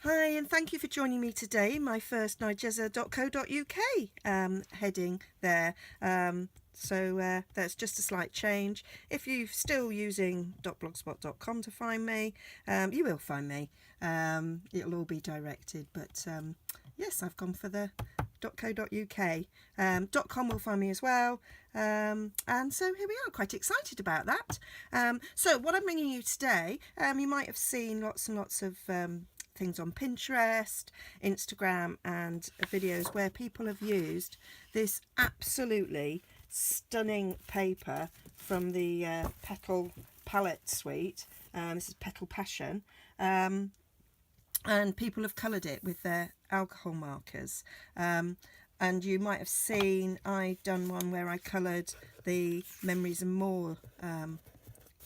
Hi, and thank you for joining me today. My first Nigezza.co.uk heading there. That's just a slight change. If you're still using .blogspot.com to find me, you will find me. It'll all be directed, but yes, I've gone for the .co.uk. .com will find me as well. And so here we are, quite excited about that. So what I'm bringing you today, you might have seen lots and lots of things on Pinterest, Instagram and videos where people have used this absolutely stunning paper from the Petal palette suite. This is Petal Passion, and people have coloured it with their alcohol markers. And you might have seen I've done one where I coloured the Memories and More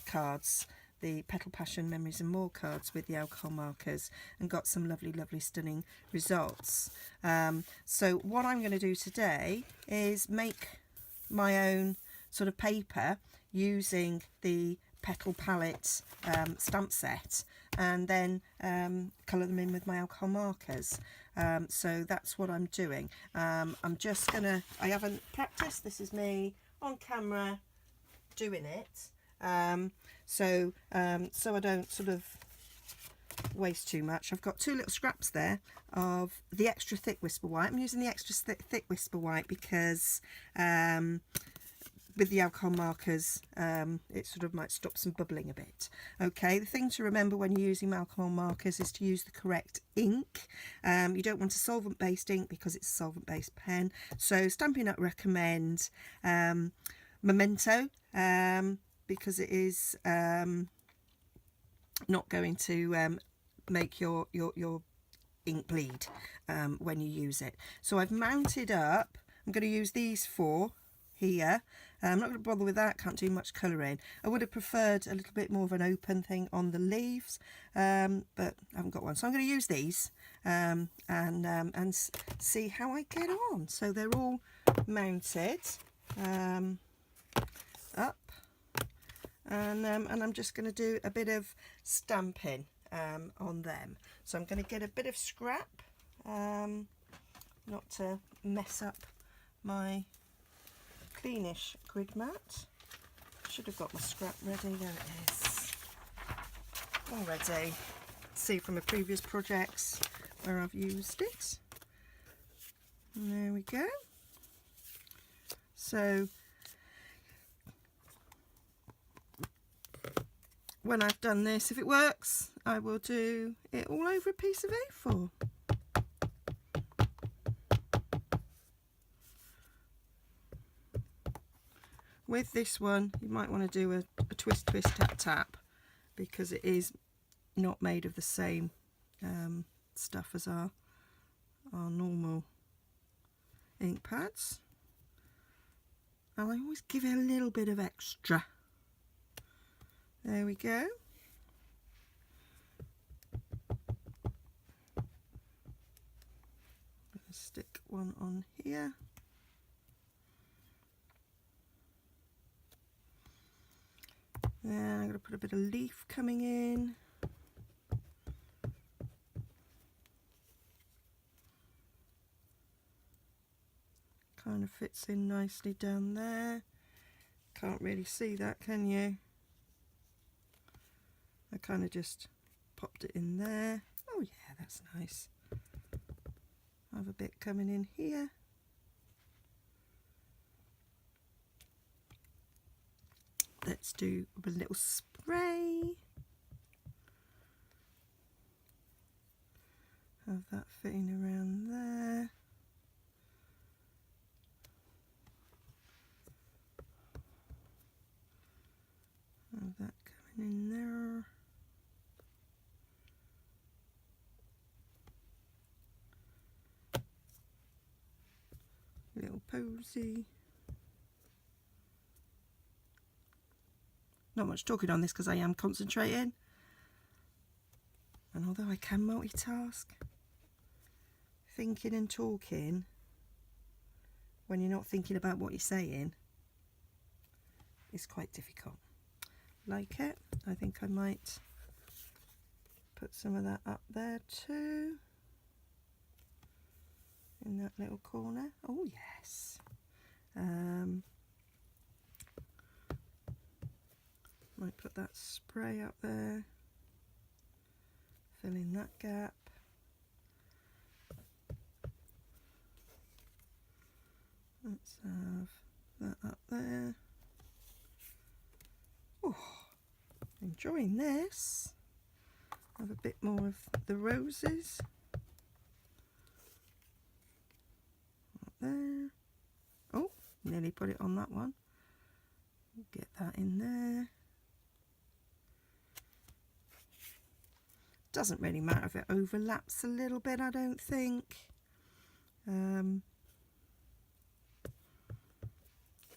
cards, the Petal Passion Memories and More cards with the alcohol markers, and got some lovely stunning results. So what I'm going to do today is make my own sort of paper using the Petal palette stamp set, and then colour them in with my alcohol markers. So that's what I'm doing. I'm just gonna, I haven't practiced, this is me on camera doing it. So I don't sort of waste too much. I've got two little scraps there of the extra thick Whisper White. I'm using the extra thick Whisper White because with the alcohol markers it sort of might stop some bubbling a bit. Okay, the thing to remember when you're using alcohol markers is to use the correct ink. You don't want a solvent based ink because it's a solvent based pen. So Stampin' recommend Memento, because it is not going to make your ink bleed when you use it. So I've mounted up, I'm going to use these four here. I'm not going to bother with that, can't do much colouring. I would have preferred a little bit more of an open thing on the leaves, but I haven't got one. So I'm going to use these and see how I get on. So they're all mounted up. And I'm just going to do a bit of stamping on them. So I'm going to get a bit of scrap, not to mess up my cleanish grid mat. Should have got my scrap ready. There it is. All ready. See from my previous projects where I've used it. And there we go. So when I've done this, if it works, I will do it all over a piece of A4. With this one, you might want to do a twist, twist, tap, tap, because it is not made of the same stuff as our normal ink pads. And I always give it a little bit of extra. There we go. Stick one on here. Then I'm going to put a bit of leaf coming in. Kind of fits in nicely down there. Can't really see that, can you? I kind of just popped it in there. Oh yeah, that's nice. I have a bit coming in here. Let's do a little spray. Have that fitting around there. Have that coming in there. Little posy. Not much talking on this because I am concentrating, and although I can multitask, thinking and talking when you're not thinking about what you're saying is quite difficult. Like it? I think I might put some of that up there too, in that little corner. Oh yes. Might put that spray up there, fill in that gap. Let's have that up there. Oh, enjoying this. Have a bit more of the roses up there. Oh, nearly put it on that one. Get that in there. Doesn't really matter if it overlaps a little bit, I don't think. When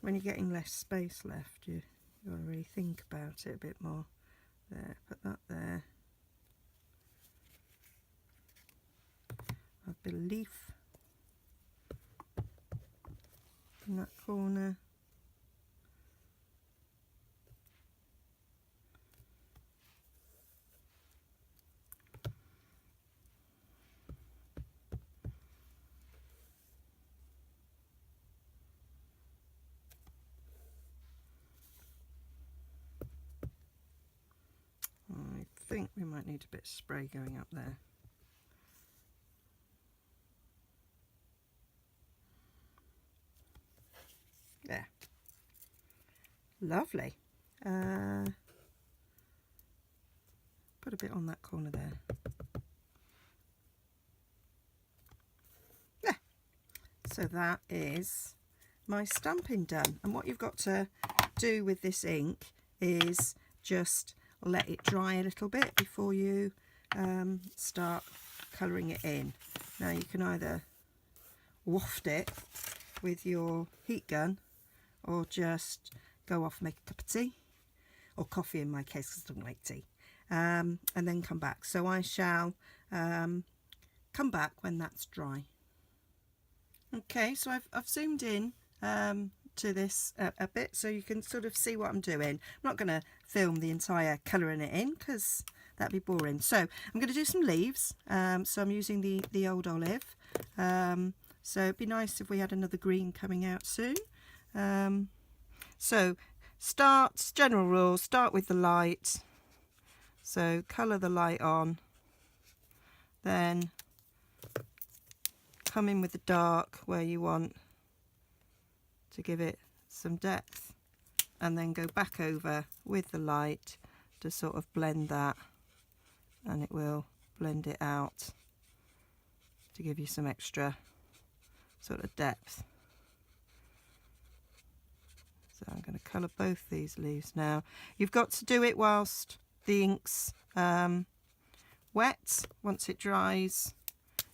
you're getting less space left, you've got to really think about it a bit more. There, put that there. A bit of leaf in that corner. I think we might need a bit of spray going up there. There. Lovely. Put a bit on that corner there. There. So that is my stamping done. And what you've got to do with this ink is just let it dry a little bit before you start colouring it in. Now you can either waft it with your heat gun or just go off and make a cup of tea, or coffee in my case because I don't like tea, and then come back. So I shall come back when that's dry. Okay, so I've zoomed in to this a bit so you can sort of see what I'm doing. I'm not going to film the entire colouring it in because that'd be boring. So I'm going to do some leaves. So I'm using the old olive. So it'd be nice if we had another green coming out soon. So general rules, start with the light. So colour the light on, then come in with the dark where you want to give it some depth, and then go back over with the light to sort of blend that, and it will blend it out to give you some extra sort of depth. So I'm going to colour both these leaves now. You've got to do it whilst the ink's wet. Once it dries,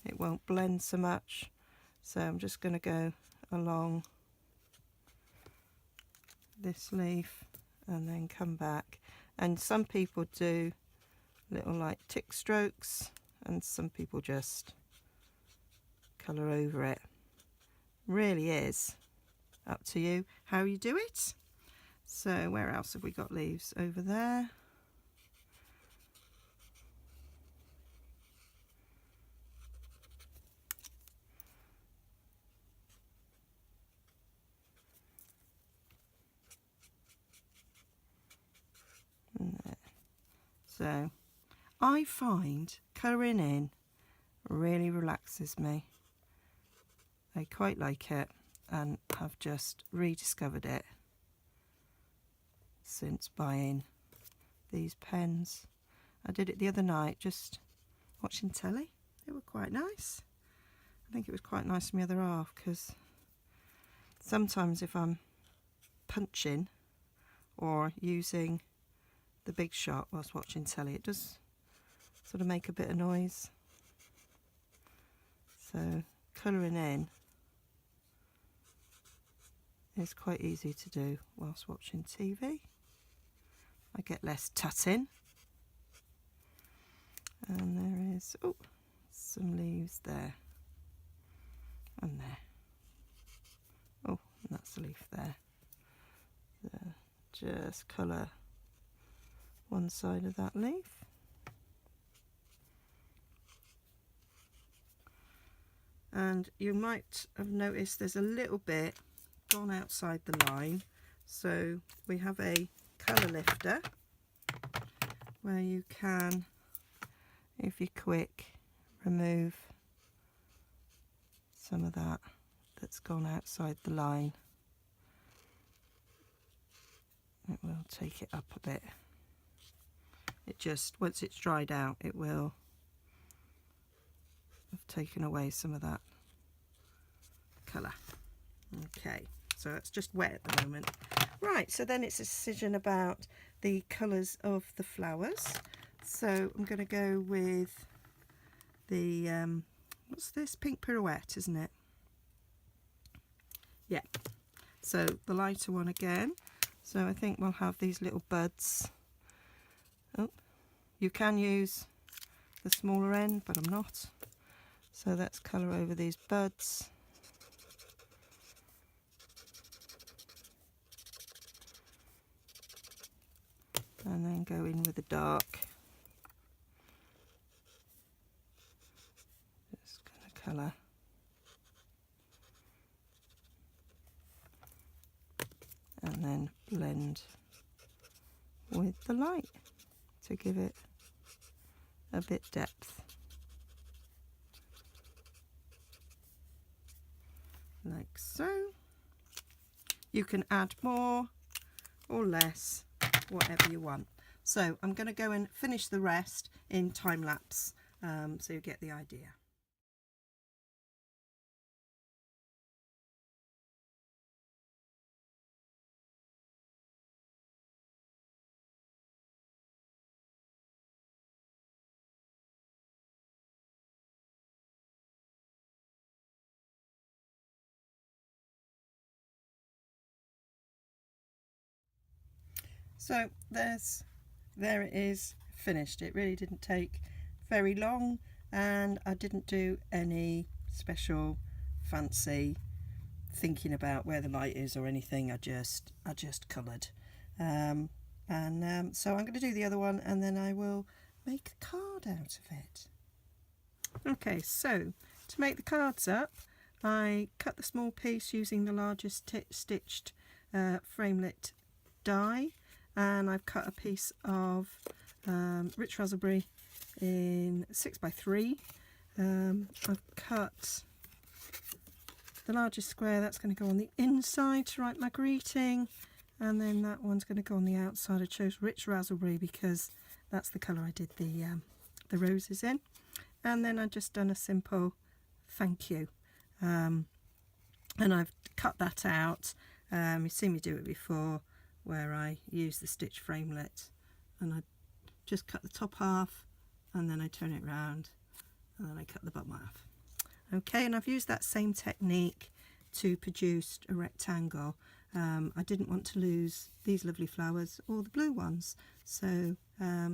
it won't blend so much. So I'm just going to go along this leaf and then come back. And some people do little like tick strokes, and some people just colour over it. Really is up to you how you do it. So where else have we got leaves? Over there. And there. So I find colouring in really relaxes me. I quite like it, and have just rediscovered it since buying these pens. I did it the other night just watching telly. They were quite nice. I think it was quite nice for my other half, because sometimes if I'm punching or using the big shot whilst watching telly, it does sort of make a bit of noise. So colouring in is quite easy to do whilst watching TV. I get less tutting. And there is some leaves there and there. Oh, and that's a leaf there. Just colour one side of that leaf. and you might have noticed there's a little bit gone outside the line. So we have a colour lifter where you can, if you're quick, remove some of that that's gone outside the line. It will take it up a bit. It just, once it's dried out, it will have taken away some of that colour. Okay, so it's just wet at the moment. Right, so then it's a decision about the colours of the flowers. So I'm going to go with the, what's this? Pink Pirouette, isn't it? Yeah, so the lighter one again. So I think we'll have these little buds. Oh, you can use the smaller end, but I'm not. So let's colour over these buds. And then go in with the dark. Just going to colour. And then blend with the light to give it a bit depth. Like so. You can add more or less, whatever you want. So I'm going to go and finish the rest in time lapse, so you get the idea. So there it is, finished. It really didn't take very long, and I didn't do any special fancy thinking about where the light is or anything. I just coloured, so I'm going to do the other one, and then I will make a card out of it. Okay, so to make the cards up, I cut the small piece using the largest stitched framelit die. And I've cut a piece of rich raspberry in 6x3. I've cut the largest square, that's going to go on the inside to write my greeting, and then that one's going to go on the outside. I chose rich raspberry because that's the colour I did the roses in. And then I've just done a simple thank you, and I've cut that out. You've seen me do it before, where I use the stitch framelit, and I just cut the top half, and then I turn it round, and then I cut the bottom half. Okay, and I've used that same technique to produce a rectangle. I didn't want to lose these lovely flowers or the blue ones, so I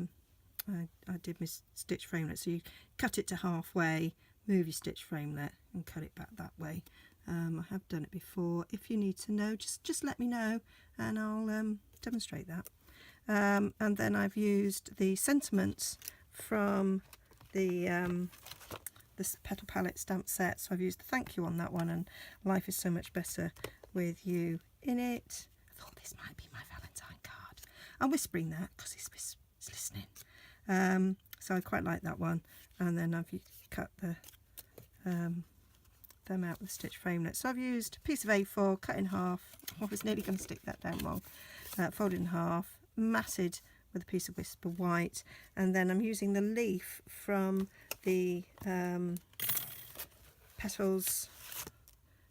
did my stitch framelit. So you cut it to halfway, move your stitch framelit, and cut it back that way. I have done it before. If you need to know, just let me know, and I'll demonstrate that. And then I've used the sentiments from the this Petal palette stamp set. So I've used the thank you on that one, and life is so much better with you in it. I thought this might be my Valentine card. I'm whispering that because he's listening. So I quite like that one. And then I've cut the them out with stitch framelit. So I've used a piece of A4, cut in half. I was nearly going to stick that down wrong. Folded in half, matted with a piece of Whisper White, and then I'm using the leaf from the Petals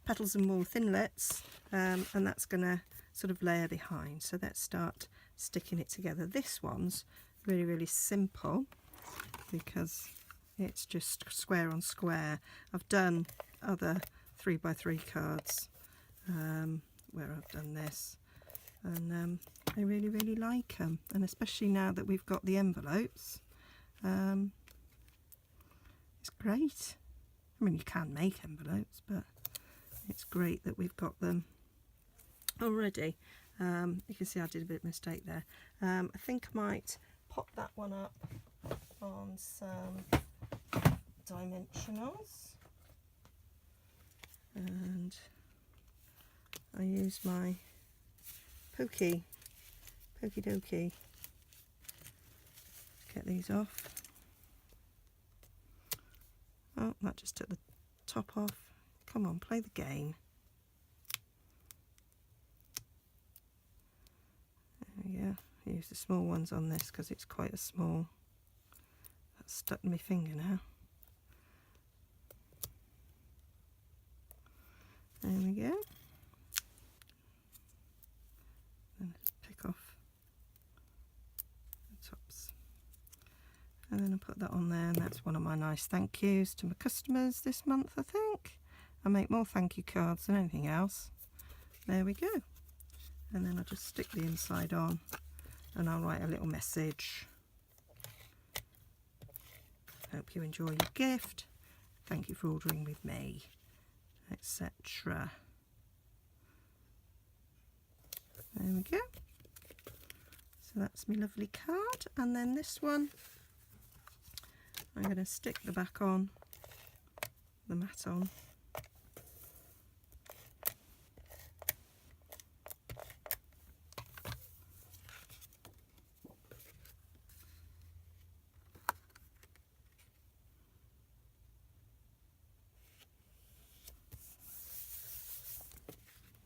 and More Thinlets, and that's going to sort of layer behind. So let's start sticking it together. This one's really, really simple because it's just square on square. I've done other 3x3 cards where I've done this, and I really, really like them, and especially now that we've got the envelopes, it's great. I mean, you can make envelopes, but it's great that we've got them already. You can see I did a bit of a mistake there. I think I might pop that one up on some dimensionals. and I use my pokey dokey to get these off. Oh, that just took the top off. Come on, play the game. There we go. I use the small ones on this because it's quite a small. That's stuck in my finger now. There we go. And pick off the tops. And then I put that on there, and that's one of my nice thank yous to my customers this month, I think. I make more thank you cards than anything else. There we go. And then I just stick the inside on, and I'll write a little message. Hope you enjoy your gift. Thank you for ordering with me, etc. There we go. So that's my lovely card. And then this one, I'm going to stick the back on, the mat on.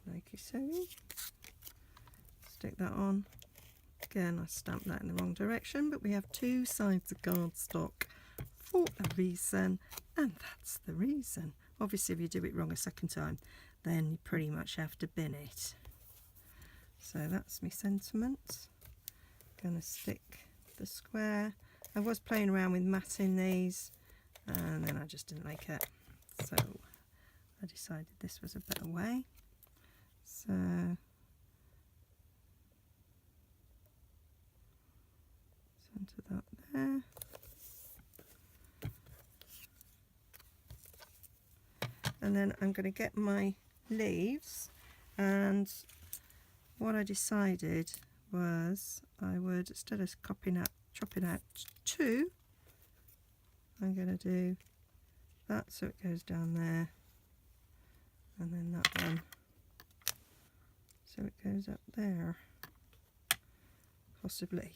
Like so. Stick that on. Again, I stamped that in the wrong direction, but we have two sides of cardstock for a reason, and that's the reason. Obviously, if you do it wrong a second time, then you pretty much have to bin it. So that's my sentiment. Gonna stick the square. I was playing around with matting these, and then I just didn't like it, so I decided this was a better way. So centre that there. And then I'm going to get my leaves, and what I decided was I would, instead of chopping out two, I'm going to do that so it goes down there, and then that one so it goes up there, possibly.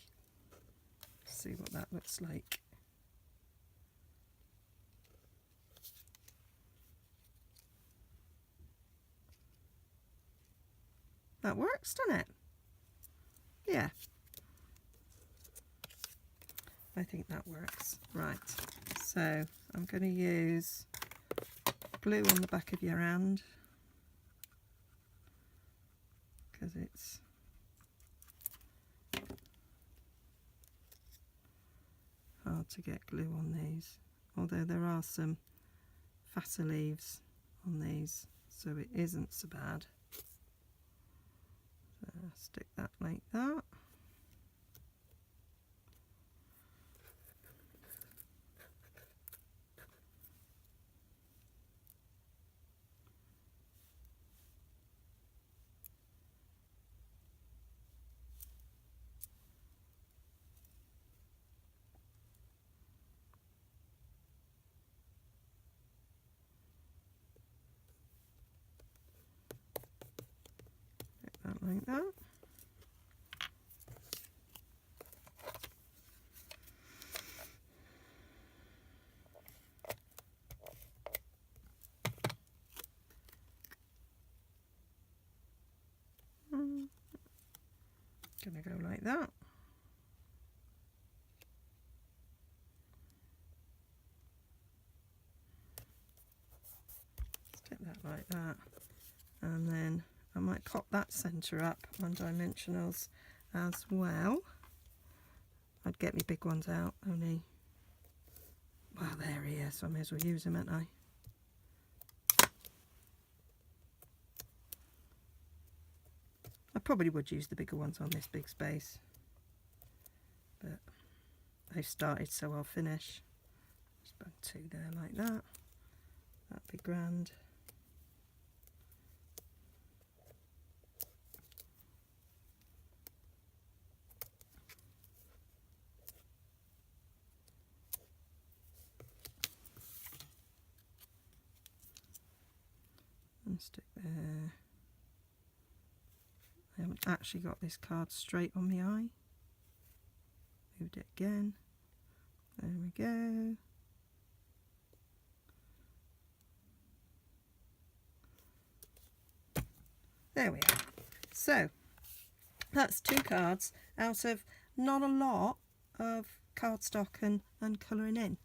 See what that looks like. That works, doesn't it? Yeah. I think that works. Right. So I'm going to use glue on the back of your hand, because it's hard to get glue on these, although there are some fatter leaves on these, so it isn't so bad. So stick that like that. Like that. Gonna go like that. Stick that like that, and then I might pop that centre up on dimensionals as well. I'd get my big ones out, only, well, there he is, so I may as well use him, ain't I? I probably would use the bigger ones on this big space, but they've started, so I'll finish. Just put two there like that. That'd be grand. stick there. I haven't actually got this card straight on my eye. Moved it again. There we go. There we are. So that's 2 cards out of not a lot of cardstock and colouring in.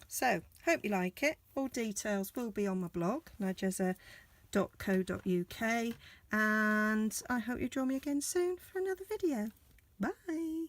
So hope you like it. All details will be on my blog, nigezza.co.uk, and I hope you join me again soon for another video. Bye.